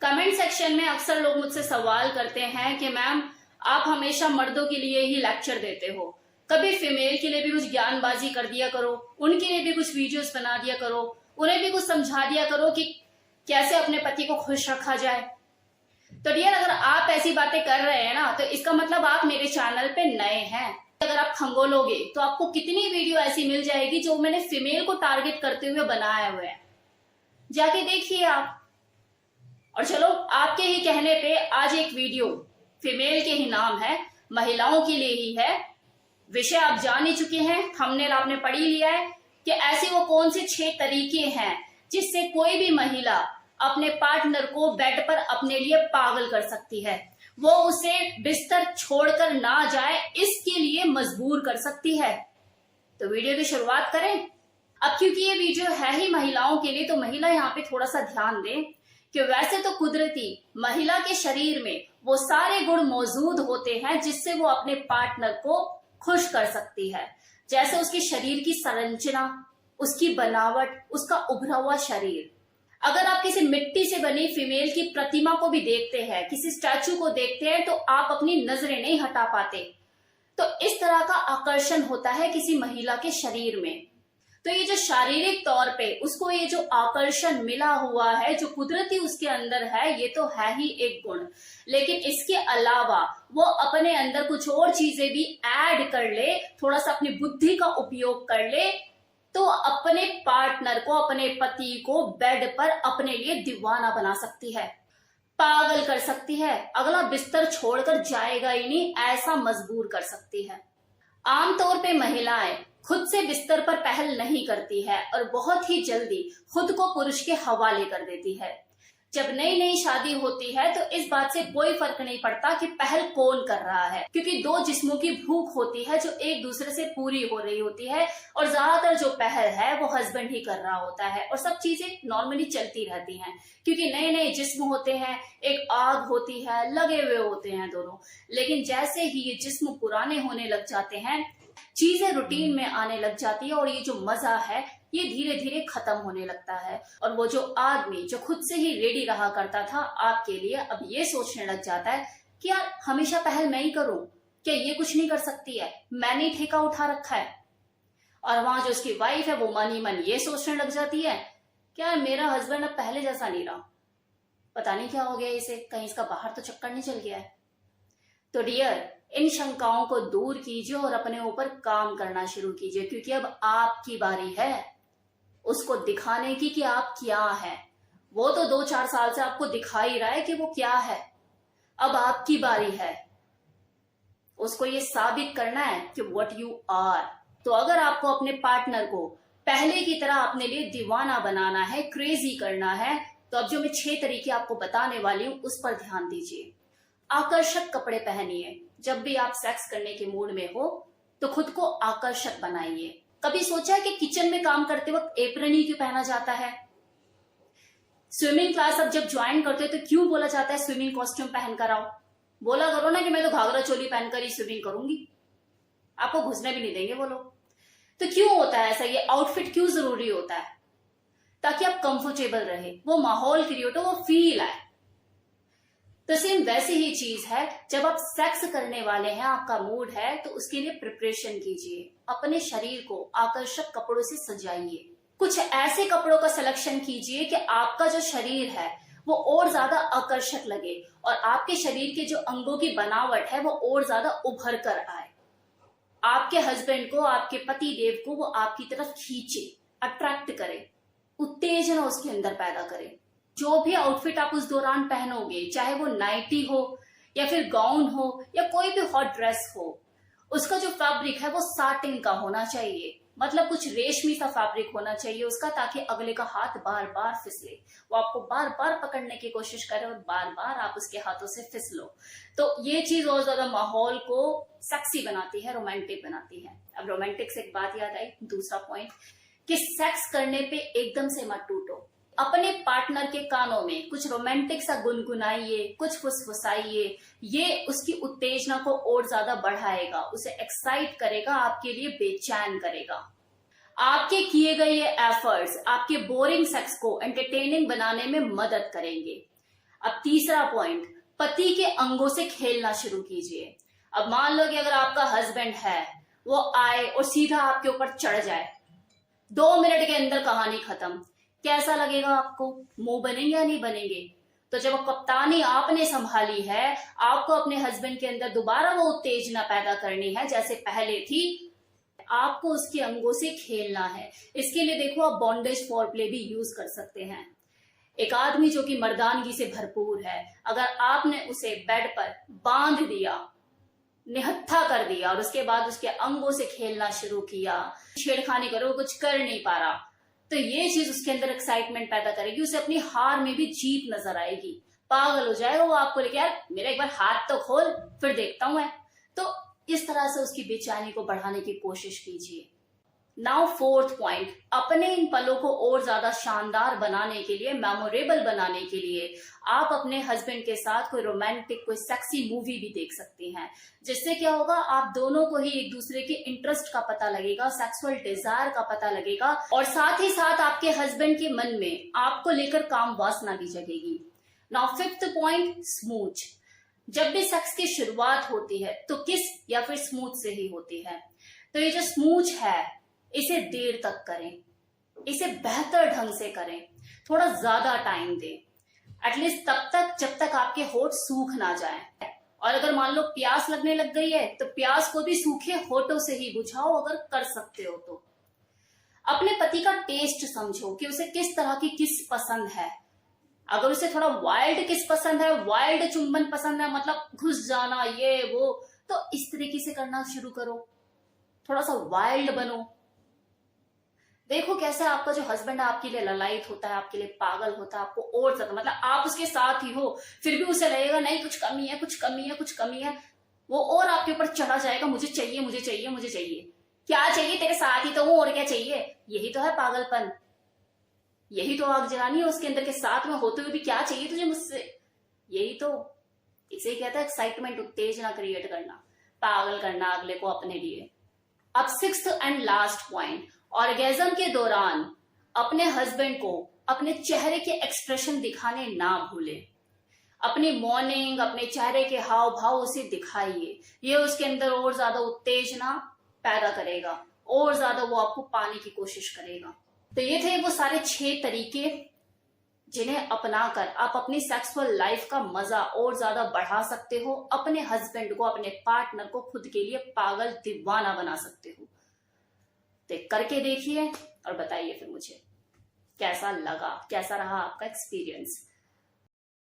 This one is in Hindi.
कमेंट सेक्शन में अक्सर लोग मुझसे सवाल करते हैं कि मैम आप हमेशा मर्दों के लिए ही लेक्चर देते हो, कभी फीमेल के लिए भी कुछ ज्ञानबाजी कर दिया करो, उनके लिए भी कुछ वीडियोस बना दिया करो, उन्हें भी कुछ समझा दिया करो कि कैसे अपने पति को खुश रखा जाए। तो डियर, अगर आप ऐसी बातें कर रहे हैं ना, तो इसका मतलब आप मेरे चैनल पे नए हैं। अगर आप खंगोलोगे तो आपको कितनी वीडियो ऐसी मिल जाएगी जो मैंने फीमेल को टारगेट करते हुए बनाए हुए हैं, जाके देखिए आप। और चलो, आपके ही कहने पे आज एक वीडियो फीमेल के ही नाम है, महिलाओं के लिए ही है। विषय आप जान ही चुके हैं, थंबनेल आपने पढ़ ही लिया है कि ऐसे वो कौन से 6 तरीके हैं जिससे कोई भी महिला अपने पार्टनर को बेड पर अपने लिए पागल कर सकती है, वो उसे बिस्तर छोड़कर ना जाए इसके लिए मजबूर कर सकती है। तो वीडियो की शुरुआत करें। अब क्योंकि ये वीडियो है ही महिलाओं के लिए, तो महिला यहाँ पे थोड़ा सा ध्यान दें कि वैसे तो कुदरती महिला के शरीर में वो सारे गुण मौजूद होते हैं जिससे वो अपने पार्टनर को खुश कर सकती है, जैसे उसके शरीर की संरचना, उसकी बनावट, उसका उभरा हुआ शरीर। अगर आप किसी मिट्टी से बनी फीमेल की प्रतिमा को भी देखते हैं, किसी स्टैचू को देखते हैं, तो आप अपनी नजरें नहीं हटा पाते। तो इस तरह का आकर्षण होता है किसी महिला के शरीर में। तो ये जो शारीरिक तौर पे उसको ये जो आकर्षण मिला हुआ है, जो कुदरती उसके अंदर है, ये तो है ही एक गुण। लेकिन इसके अलावा वो अपने अंदर कुछ और चीजें भी ऐड कर ले, थोड़ा सा अपनी बुद्धि का उपयोग कर ले, तो अपने पार्टनर को, अपने पति को बेड पर अपने लिए दीवाना बना सकती है, पागल कर सकती है, अगला बिस्तर छोड़कर जाएगा ही नहीं ऐसा मजबूर कर सकती है। आमतौर पे महिलाएं खुद से बिस्तर पर पहल नहीं करती है और बहुत ही जल्दी खुद को पुरुष के हवाले कर देती है। जब नई नई शादी होती है तो इस बात से कोई फर्क नहीं पड़ता कि पहल कौन कर रहा है, क्योंकि 2 जिस्मों की भूख होती है जो एक दूसरे से पूरी हो रही होती है, और ज्यादातर जो पहल है वो हस्बैंड ही कर रहा होता है, और सब चीजें नॉर्मली चलती रहती हैं क्योंकि नए नए जिस्म होते हैं, एक आग होती है, लगे हुए होते हैं दोनों। लेकिन जैसे ही ये जिस्म पुराने होने लग जाते हैं, चीजें रूटीन में आने लग जाती है, और ये जो मजा है ये धीरे धीरे खत्म होने लगता है, और वो जो आदमी जो खुद से ही रेडी रहा करता था आपके लिए, अब ये सोचने लग जाता है कि यार हमेशा पहल मैं ही करूं, क्या ये कुछ नहीं कर सकती है, मैंने ठेका उठा रखा है। और वहां जो उसकी वाइफ है वो मन ही मन ये सोचने लग जाती है कि यार मेरा हस्बैंड अब पहले जैसा नहीं रहा, पता नहीं क्या हो गया इसे, कहीं इसका बाहर तो चक्कर नहीं चल गया है। तो डियर, इन शंकाओं को दूर कीजिए और अपने ऊपर काम करना शुरू कीजिए, क्योंकि अब आपकी बारी है उसको दिखाने की कि आप क्या है। वो तो 2-4 साल से आपको दिखा ही रहा है कि वो क्या है, अब आपकी बारी है उसको ये साबित करना है कि व्हाट यू आर। तो अगर आपको अपने पार्टनर को पहले की तरह अपने लिए दीवाना बनाना है, क्रेजी करना है, तो अब जो मैं 6 तरीके आपको बताने वाली हूं उस पर ध्यान दीजिए। आकर्षक कपड़े पहनिए। जब भी आप सेक्स करने के मूड में हो तो खुद को आकर्षक बनाइए। कभी सोचा है कि किचन में काम करते वक्त एप्रन ही क्यों पहना जाता है? स्विमिंग क्लास अब जब ज्वाइन करते हो तो क्यों बोला जाता है स्विमिंग कॉस्ट्यूम पहन कर आओ? बोला करो ना कि मैं तो घाघरा चोली पहनकर ही स्विमिंग करूंगी, आपको घुसने भी नहीं देंगे वो लोग। तो क्यों होता है ऐसा? ये आउटफिट क्यों जरूरी होता है? ताकि आप कंफर्टेबल रहे, वो माहौल क्रिएट हो, वो फील आए। तो सेम वैसी ही चीज है, जब आप सेक्स करने वाले हैं, आपका मूड है, तो उसके लिए प्रिपरेशन कीजिए। अपने शरीर को आकर्षक कपड़ों से सजाइए। कुछ ऐसे कपड़ों का सिलेक्शन कीजिए कि आपका जो शरीर है वो और ज्यादा आकर्षक लगे, और आपके शरीर के जो अंगों की बनावट है वो और ज्यादा उभर कर आए। आपके हस्बैंड को, आपके पति देव को वो आपकी तरफ खींचे, अट्रैक्ट करे, उत्तेजना उसके अंदर पैदा करे। जो भी आउटफिट आप उस दौरान पहनोगे, चाहे वो नाइटी हो या फिर गाउन हो या कोई भी हॉट ड्रेस हो, उसका जो फैब्रिक है वो साटिन का होना चाहिए, मतलब कुछ रेशमी सा फैब्रिक होना चाहिए उसका, ताकि अगले का हाथ बार बार फिसले, वो आपको बार बार पकड़ने की कोशिश करे और बार बार आप उसके हाथों से फिसलो। तो ये चीज और ज्यादा माहौल को सेक्सी बनाती है, रोमांटिक बनाती है। अब रोमांटिक से एक बात याद आई, दूसरा पॉइंट, कि सेक्स करने पे एकदम से मत टूटो। अपने पार्टनर के कानों में कुछ रोमांटिक सा गुनगुनाइए, कुछ फुसफुसाइए, ये उसकी उत्तेजना को और ज्यादा बढ़ाएगा, उसे एक्साइट करेगा, आपके लिए बेचैन करेगा। आपके किए गए ये एफर्ट्स आपके बोरिंग सेक्स को एंटरटेनिंग बनाने में मदद करेंगे। अब तीसरा पॉइंट, पति के अंगों से खेलना शुरू कीजिए। अब मान लो कि अगर आपका हस्बैंड है, वो आए और सीधा आपके ऊपर चढ़ जाए, 2 मिनट के अंदर कहानी खत्म, कैसा लगेगा आपको? मुंह बनेंगे या नहीं बनेंगे? तो जब कप्तानी आपने संभाली है, आपको अपने हस्बैंड के अंदर दोबारा वो उत्तेजना पैदा करनी है जैसे पहले थी, आपको उसके अंगों से खेलना है। इसके लिए देखो आप बॉन्डेज फॉर प्ले भी यूज कर सकते हैं। एक आदमी जो कि मर्दानगी से भरपूर है, अगर आपने उसे बेड पर बांध दिया, निहत्था कर दिया और उसके बाद उसके अंगों से खेलना शुरू किया, छेड़खानी करो, कुछ कर नहीं पा रहा, तो ये चीज उसके अंदर एक्साइटमेंट पैदा करेगी, उसे अपनी हार में भी जीत नजर आएगी, पागल हो जाएगा वो आपको लेके, यार मेरा एक बार हाथ तो खोल फिर देखता हूं मैं। तो इस तरह से उसकी बेचैनी को बढ़ाने की कोशिश कीजिए। नाउ फोर्थ पॉइंट, अपने इन पलों को और ज्यादा शानदार बनाने के लिए, मेमोरेबल बनाने के लिए आप अपने हस्बैंड के साथ कोई रोमांटिक, कोई सेक्सी मूवी भी देख सकती हैं, जिससे क्या होगा, आप दोनों को ही एक दूसरे के इंटरेस्ट का पता लगेगा, सेक्सुअल डिजायर का पता लगेगा, और साथ ही साथ आपके हस्बैंड के मन में आपको लेकर काम वासना भी जगेगी। Now fifth point, smooch. जब भी सेक्स की शुरुआत होती है तो किस या फिर स्मूच से ही होती है, तो ये जो स्मूच है इसे देर तक करें, इसे बेहतर ढंग से करें, थोड़ा ज्यादा टाइम दें, एटलीस्ट तब तक जब तक आपके होठ सूख ना जाए। और अगर मान लो प्यास लगने लग गई है तो प्यास को भी सूखे होठों से ही बुझाओ अगर कर सकते हो तो। अपने पति का टेस्ट समझो कि उसे किस तरह की किस पसंद है। अगर उसे थोड़ा वाइल्ड किस पसंद है, वाइल्ड चुंबन पसंद है, मतलब घुस जाना ये वो, तो इस तरीके से करना शुरू करो, थोड़ा सा वाइल्ड बनो। देखो कैसे आपका जो हस्बैंड है आपके लिए ललायत होता है, आपके लिए पागल होता है, आपको और ज्यादा, मतलब आप उसके साथ ही हो फिर भी उसे लगेगा नहीं कुछ कमी है, कुछ कमी है, कुछ कमी है, वो और आपके ऊपर चढ़ा जाएगा, मुझे चाहिए, मुझे चाहिए, मुझे चाहिए। क्या चाहिए? तेरे साथ ही तो हूं, और क्या चाहिए? यही तो है पागलपन, यही तो आग जलानी है उसके अंदर के साथ में होते हुए भी क्या चाहिए तुझे मुझसे, यही तो, इसे कहता है एक्साइटमेंट, उत्तेजना क्रिएट करना, पागल करना अगले को अपने लिए। अब sixth and last point, orgasm के दौरान अपने हस्बैंड को अपने चेहरे के एक्सप्रेशन दिखाने ना भूलें। अपनी मॉर्निंग, अपने चेहरे के हाव भाव उसे दिखाइए, ये उसके अंदर और ज्यादा उत्तेजना पैदा करेगा, और ज्यादा वो आपको पाने की कोशिश करेगा। तो ये थे वो सारे 6 तरीके जिन्हें अपनाकर आप अपनी सेक्सुअल लाइफ का मजा और ज्यादा बढ़ा सकते हो, अपने हस्बैंड को, अपने पार्टनर को खुद के लिए पागल दीवाना बना सकते हो। तो करके देखिए और बताइए फिर मुझे कैसा लगा, कैसा रहा आपका एक्सपीरियंस।